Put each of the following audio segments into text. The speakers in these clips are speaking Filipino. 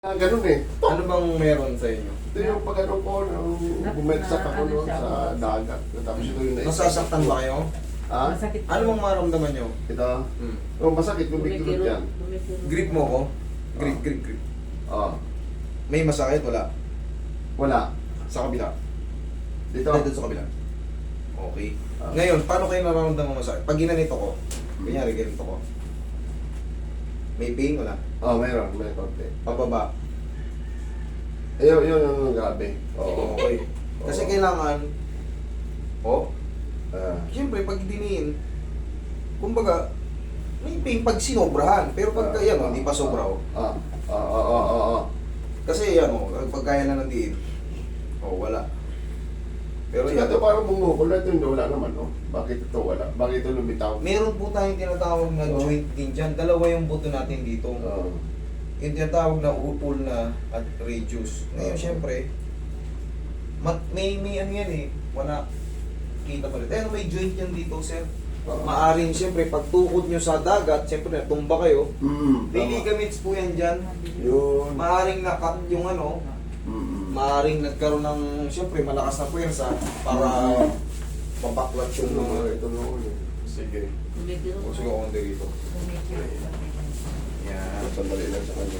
Ganun eh. Ano bang meron sa inyo? Ito yung pag-ano ko, nung bumagsak ako noon sa dagat. Tapos ito yung Nasasaktan ba kayo? Ha? Masakit Ano bang maramdaman nyo? Ito? Oh, masakit yung bigkirot yan. Grip mo ko? Grip. Oh. May masakit? Wala? Wala. Sa kabila? Dito? Dito sa kabila? Okay. Ngayon, paano kayo nararamdaman masakit? Pag ginanito ko, kunyari ganito ko, may pain? Wala? Oh, mayroon. May konti. Pababa? Yun, grabe. Oo. Okay. Kasi kailangan, Ah. siyempre pag diniin, kumbaga, may pain pag sinobrahan. Pero pag yan, hindi pa sobra. Kasi yan, pag kaya na ng diin, wala. Pero Pero yan, ito parang bumukol na ito, wala naman, no? Bakit ito wala? Bakit ito lumitaw? meron po tayong tinatawag na joint din dyan. Dalawa yung buto natin dito. Yung tinatawag na upol na at radius. Ngayon, syempre, may ano yan eh. Wala. Kita pa rin. May joint yan dito, sir. Maaring, syempre, pag tukod nyo sa dagat, syempre, natumba kayo. May ligaments po yan dyan. Yun. Maaring nakat yung ano, maaring nagkaroon ng, syempre, malakas na puwersa para mabaklat yung mga... Ito noon eh. Sige. Gusto ko konti rito. Yan. Sandali lang sa kanya.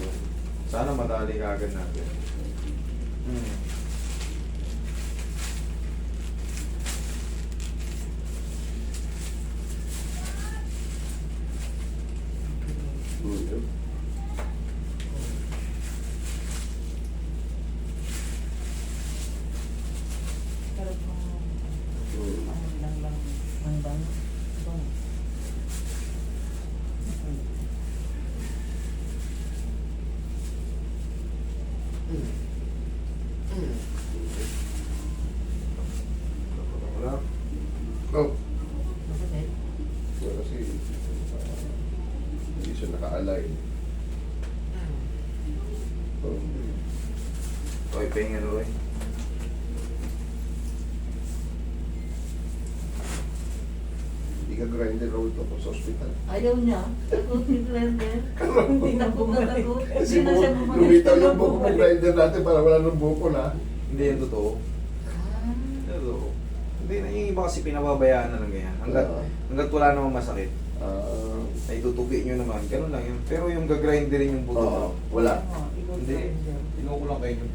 Sana madali ka agad natin. Yun. Wala. Oh. Kasi hindi siya naka-align. Oh. Roy, pahinga na, Roy. Hindi ka grinder roll to sa hospital. Ayaw niya. Takot ni Glender. Hindi na bumalik. Kasi lumitaw yung buko ng grinder natin para wala nang buko na. Hindi yan totoo. Totoo. Hindi na yung iba kasi pinababayaan na lang ganyan. Hanggat wala namang masakit. Ay tutupi nyo naman. Ganun lang yun. Pero yung gagrinderin yung buto. Oo, wala. Hindi. Kinukulang kayo yun.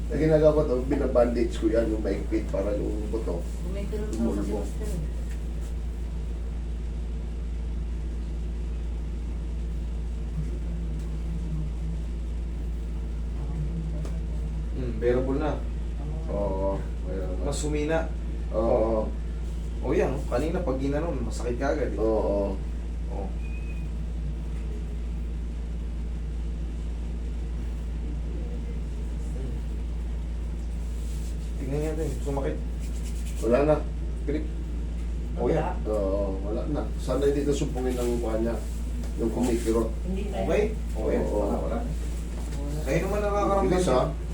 Na ginagawa ko to, binabandage ko yan, yung maigpit para yung buto. Lumulbo. Bearable na. Oo. Mayroon na. Mas humina. Oo. O yan, kanina pag ginanon, masakit ka agad eh. Oo. Oo. Tingnan natin, sumakit. Wala na. Grip. O yan. Oo, wala na. Sana hindi na sumpungin ng mukha niya. Yung kumikirot. Hindi na. Okay? O yan. Oo. Wala. Kayo naman nakakaramdam Bilis, ha? niya.